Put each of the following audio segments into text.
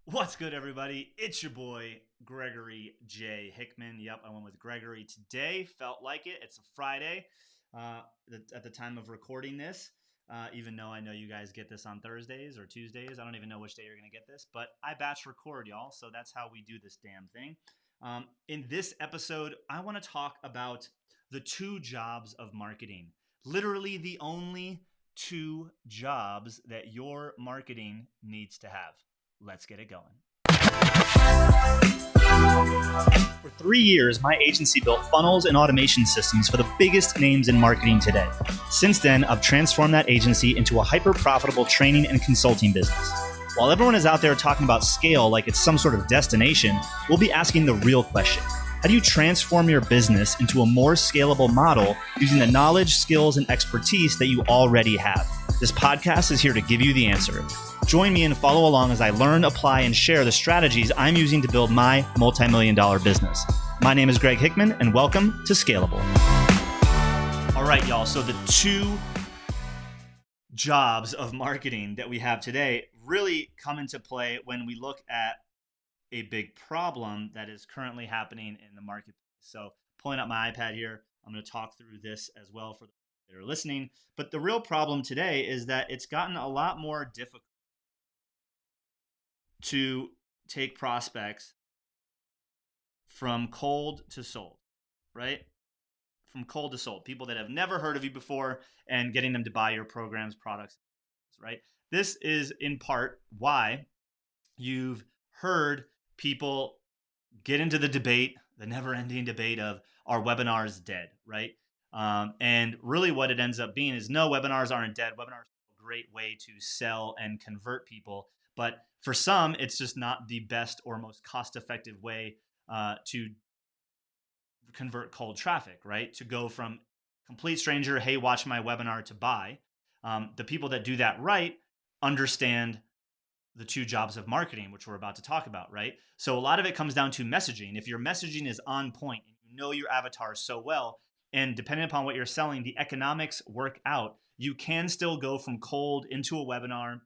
What's good, everybody? It's your boy, Gregory J. Hickman. Yep, I went with Gregory today. Felt like it. It's a Friday uh, at the time of recording this, even though I know you guys get this on Thursdays or Tuesdays. I don't even know which day you're going to get this, but I batch record, y'all. So that's how we do this damn thing. In this episode, I want to talk about the two jobs of marketing. Literally, the only two jobs that your marketing needs to have. Let's get it going. For 3 years, my agency built funnels and automation systems for the biggest names in marketing today. Since then, I've transformed that agency into a hyper-profitable training and consulting business. While everyone is out there talking about scale like it's some sort of destination, we'll be asking the real question. How do you transform your business into a more scalable model using the knowledge, skills, and expertise that you already have? This podcast is here to give you the answer. Join me and follow along as I learn, apply, and share the strategies I'm using to build my multi-million-dollar business. My name is Greg Hickman, and welcome to Scalable. All right, y'all. So the two jobs of marketing that we have today really come into play when we look at a big problem that is currently happening in the marketplace. So pulling up my iPad here, I'm going to talk through this as well for those that are listening. But the real problem today is that it's gotten a lot more difficult to take prospects from cold to sold, right? From cold to sold, people that have never heard of you before and getting them to buy your programs, products, right? This is in part why you've heard people get into the debate, the never ending debate of are webinars dead, right? And really what it ends up being is no, webinars aren't dead. Webinars are a great way to sell and convert people. But for some, it's just not the best or most cost effective way to convert cold traffic, right? To go from complete stranger, hey, watch my webinar to buy. The people that do that right understand the two jobs of marketing, which we're about to talk about, right? So a lot of it comes down to messaging. If your messaging is on point and you know your avatar so well, and depending upon what you're selling, the economics work out, you can still go from cold into a webinar,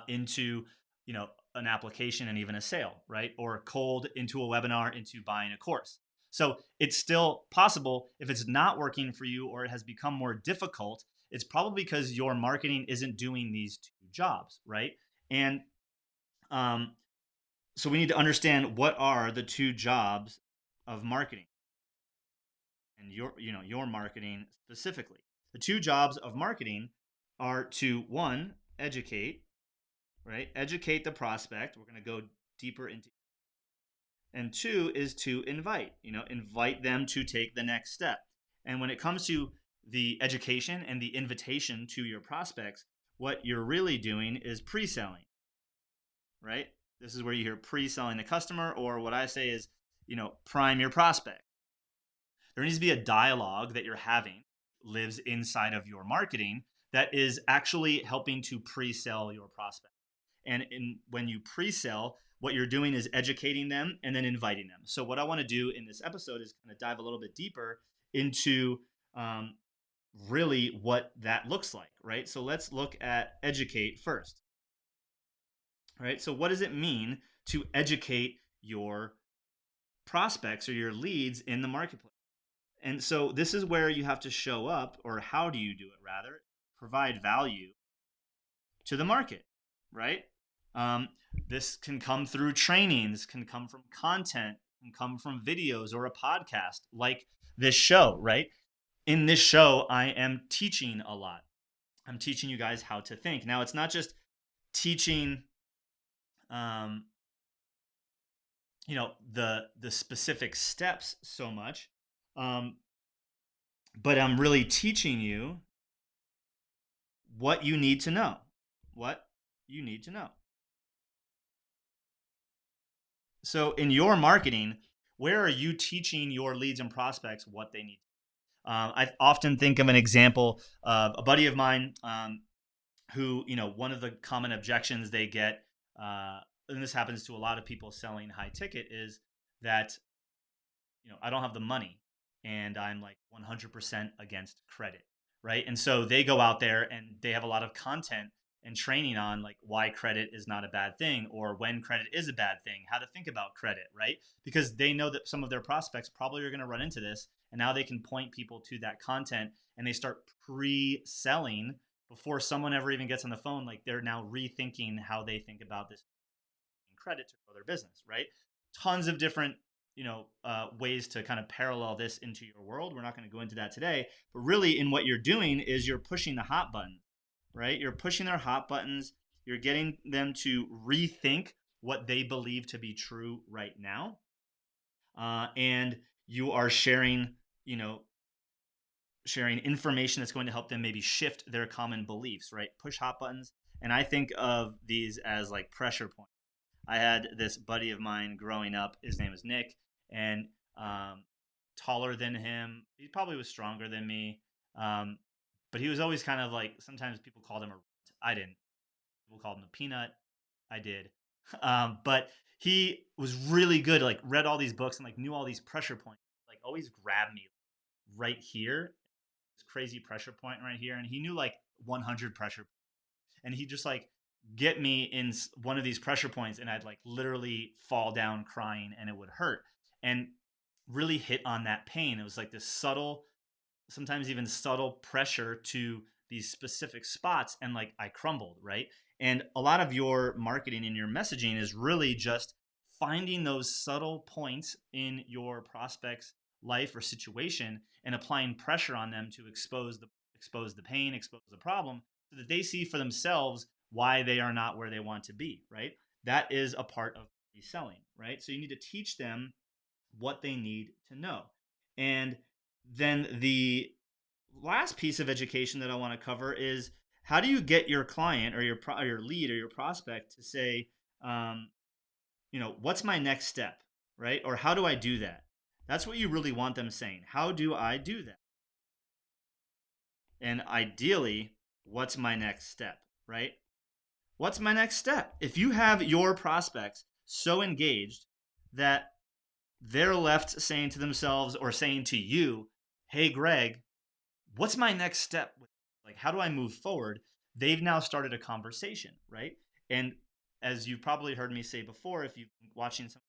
into an application and even a sale, right? Or cold into a webinar into buying a course. So it's still possible. If it's not working for you or it has become more difficult, it's probably because your marketing isn't doing these two jobs, right? And um, so we need to understand what are the two jobs of marketing and your marketing specifically. The two jobs of marketing are to one, educate, right? Educate the prospect. We're going to go deeper into. And two is to invite, invite them to take the next step. And when it comes to the education and the invitation to your prospects, what you're really doing is pre-selling, right? This is where you hear pre-selling the customer, or what I say is, prime your prospect. There needs to be a dialogue that you're having lives inside of your marketing that is actually helping to pre-sell your prospect. And when you pre-sell, what you're doing is educating them and then inviting them. So what I want to do in this episode is kind of dive a little bit deeper into really what that looks like, right? So let's look at educate first. All right. So what does it mean to educate your prospects or your leads in the marketplace? And so this is where you have to show up, or how do you do it rather? Provide value to the market, right? Um, this can come through trainings, can come from content, can come from videos or a podcast like this show, right? In this show, I am teaching a lot. I'm teaching you guys how to think. Now, it's not just teaching, um, the specific steps so much, um, but I'm really teaching you what you need to know. What you need to know. So in your marketing, where are you teaching your leads and prospects what they need? I often think of an example of a buddy of mine, who, one of the common objections they get, and this happens to a lot of people selling high ticket, is that, I don't have the money and I'm like 100% against credit, right? And so they go out there and they have a lot of content and training on like why credit is not a bad thing or when credit is a bad thing, how to think about credit, right? Because they know that some of their prospects probably are going to run into this, and now they can point people to that content, and they start pre-selling before someone ever even gets on the phone. Like they're now rethinking how they think about this credit to grow their business, right? Tons of different ways to kind of parallel this into your world. We're not going to go into that today, but really in what you're doing is you're pushing the hot button, right? You're pushing their hot buttons. You're getting them to rethink what they believe to be true right now, and you are sharing, you know, sharing information that's going to help them maybe shift their common beliefs, right? Push hot buttons. And I think of these as like pressure points. I had this buddy of mine growing up. His name is Nick, and taller than him. He probably was stronger than me, um, but he was always kind of like. Sometimes people called him a. I didn't. People called him a peanut. I did, but he was really good. Like read all these books and like knew all these pressure points. Like always grabbed me right here, this crazy pressure point right here, and he knew like 100 pressure, and he just like get me in one of these pressure points, and I'd like literally fall down crying, and it would hurt, and really hit on that pain. It was like this subtle, sometimes even subtle pressure to these specific spots, and like I crumbled, right? And a lot of your marketing and your messaging is really just finding those subtle points in your prospects life or situation and applying pressure on them to expose the pain, expose the problem, so that they see for themselves why they are not where they want to be, right? That is a part of selling, right? So you need to teach them what they need to know. And then the last piece of education that I want to cover is how do you get your client or your lead or your prospect to say, um, what's my next step, right? Or how do I do that? That's what you really want them saying. How do I do that? And ideally, what's my next step, right? What's my next step? If you have your prospects so engaged that they're left saying to themselves or saying to you, hey, Greg, what's my next step? Like, how do I move forward? They've now started a conversation, right? And as you've probably heard me say before, if you've been watching some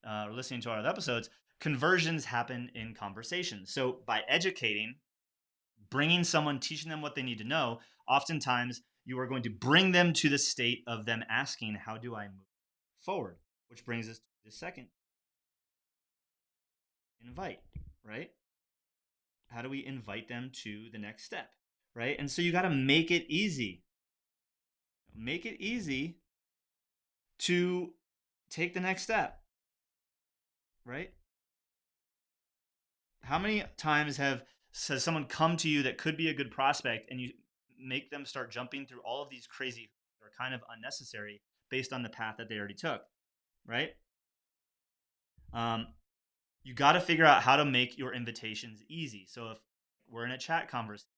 or listening to our other episodes, conversions happen in conversations. So by educating, bringing someone, teaching them what they need to know, oftentimes you are going to bring them to the state of them asking, how do I move forward? Which brings us to the second, invite, right? How do we invite them to the next step, right? And so you got to make it easy. Make it easy to take the next step, right? How many times has someone come to you that could be a good prospect, and you make them start jumping through all of these crazy that are kind of unnecessary based on the path that they already took, right? Um, you got to figure out how to make your invitations easy. So if we're in a chat conversation,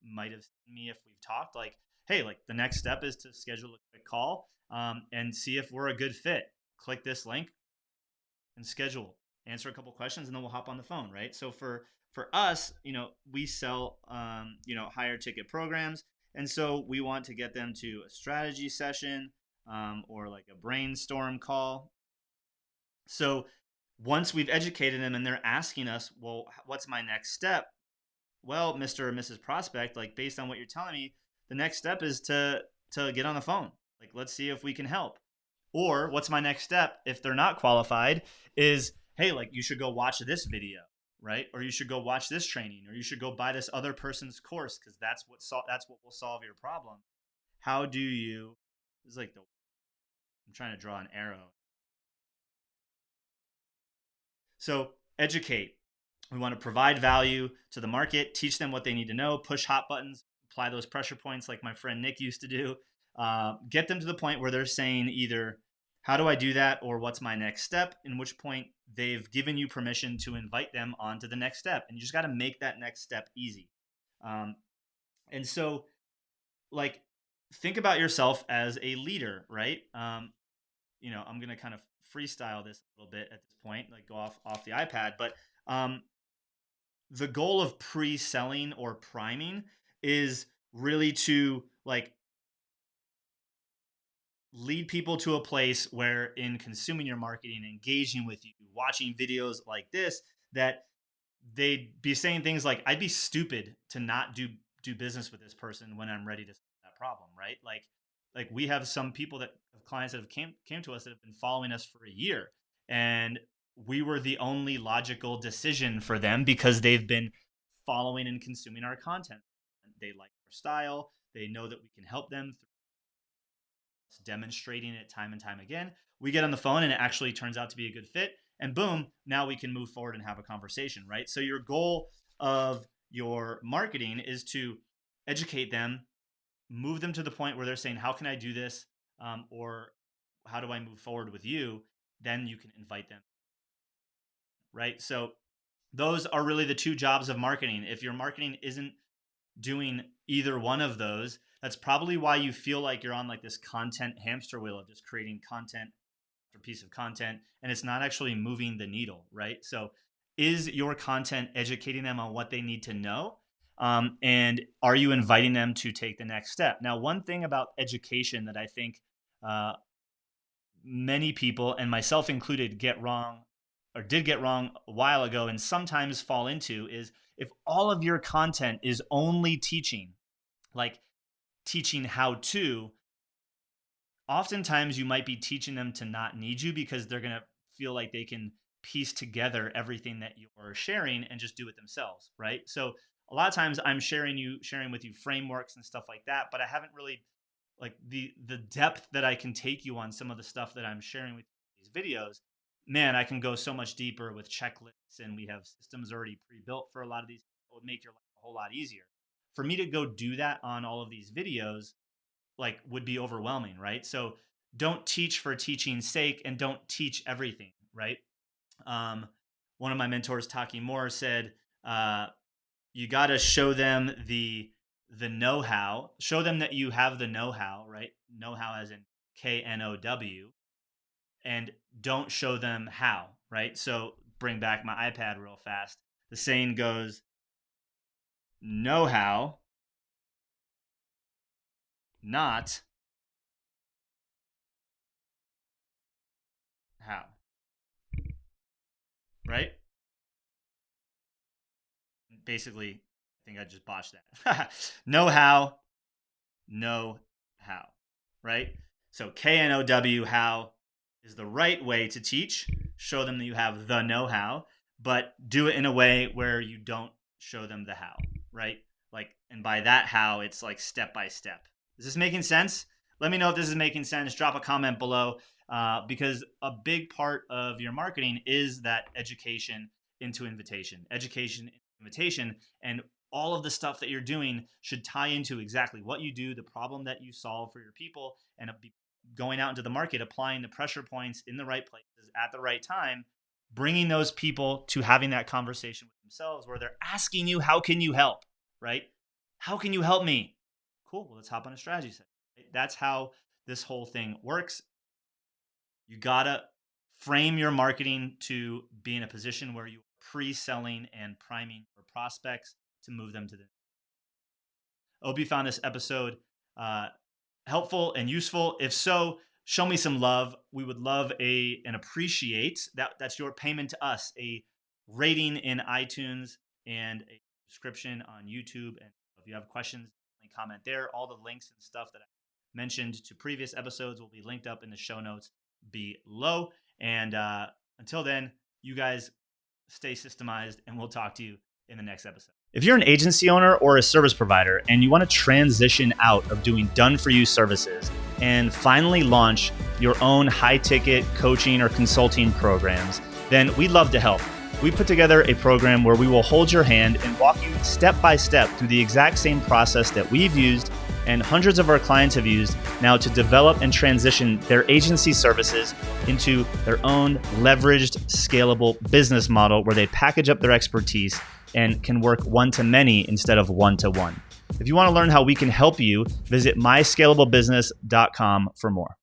might have seen me if we've talked, like, hey, like the next step is to schedule a quick call, and see if we're a good fit. Click this link and schedule, answer a couple questions, and then we'll hop on the phone, right? So for us, we sell higher ticket programs, and so we want to get them to a strategy session, or like a brainstorm call. So once we've educated them and they're asking us, well, what's my next step? Well, Mr. or Mrs. Prospect, like based on what you're telling me, the next step is to get on the phone. Like, let's see if we can help. Or what's my next step if they're not qualified is, hey, like you should go watch this video, right? Or you should go watch this training, or you should go buy this other person's course because that's what will solve your problem. How do you? It's like I'm trying to draw an arrow. So educate. We want to provide value to the market, teach them what they need to know, push hot buttons, apply those pressure points like my friend Nick used to do. Get them to the point where they're saying either, how do I do that? Or what's my next step? In which point they've given you permission to invite them on to the next step. And you just got to make that next step easy. Um, and so, like, think about yourself as a leader, right? I'm going to kind of freestyle this a little bit at this point, like go off the iPad. But the goal of pre-selling or priming is really to like lead people to a place where in consuming your marketing, engaging with you, watching videos like this, that they'd be saying things like, I'd be stupid to not do business with this person when I'm ready to solve that problem, right? Like we have some people that clients that have came to us that have been following us for a year, and we were the only logical decision for them because they've been following and consuming our content. They like our style. They know that we can help them through demonstrating it time and time again. We get on the phone and it actually turns out to be a good fit. And boom, now we can move forward and have a conversation, right? So your goal of your marketing is to educate them, move them to the point where they're saying, how can I do this? Or how do I move forward with you? Then you can invite them, right? So those are really the two jobs of marketing. If your marketing isn't doing either one of those, that's probably why you feel like you're on like this content hamster wheel of just creating content after piece of content, and it's not actually moving the needle, right? So is your content educating them on what they need to know? And are you inviting them to take the next step? Now, one thing about education that I think uh, many people, and myself included, get wrong or did get wrong a while ago and sometimes fall into is if all of your content is only teaching, like teaching how to, oftentimes you might be teaching them to not need you because they're going to feel like they can piece together everything that you're sharing and just do it themselves, right? So a lot of times I'm sharing with you frameworks and stuff like that, but I haven't really like the depth that I can take you on some of the stuff that I'm sharing with these videos. Man, I can go so much deeper with checklists, and we have systems already pre-built for a lot of these. It would make your life a whole lot easier. For me to go do that on all of these videos, like, would be overwhelming, right? So don't teach for teaching's sake, and don't teach everything, right? Um, One of my mentors, Taki Moore, said, you got to show them the know-how, show them that you have the know-how, right? Know-how as in KNOW, and don't show them how, right? So bring back my iPad real fast. The saying goes, know how, not how, right? Basically, I think I just botched that. Know how, know how, right? So KNOW, how is the right way to teach. Show them that you have the know-how, but do it in a way where you don't show them the how, right? Like, and by that how, it's like step by step. Is this making sense? Let me know if this is making sense. Drop a comment below, because a big part of your marketing is that education into invitation, and all of the stuff that you're doing should tie into exactly what you do, the problem that you solve for your people, and going out into the market, applying the pressure points in the right places at the right time, bringing those people to having that conversation with themselves where they're asking you, how can you help, right? How can you help me? Cool. Well, let's hop on a strategy session. Right? That's how this whole thing works. You got to frame your marketing to be in a position where you are pre-selling and priming your prospects to move them to the. I hope you found this episode helpful and useful. If so, show me some love. We would love and appreciate that. That's your payment to us, a rating in iTunes and a subscription on YouTube. And if you have questions, comment there. All the links and stuff that I mentioned to previous episodes will be linked up in the show notes below. And until then, you guys stay systemized, and we'll talk to you in the next episode. If you're an agency owner or a service provider and you want to transition out of doing done-for-you services and finally launch your own high-ticket coaching or consulting programs, then we'd love to help. We put together a program where we will hold your hand and walk you step by step through the exact same process that we've used and hundreds of our clients have used now to develop and transition their agency services into their own leveraged, scalable business model where they package up their expertise and can work one-to-many instead of one-to-one. If you want to learn how we can help you, visit myscalablebusiness.com for more.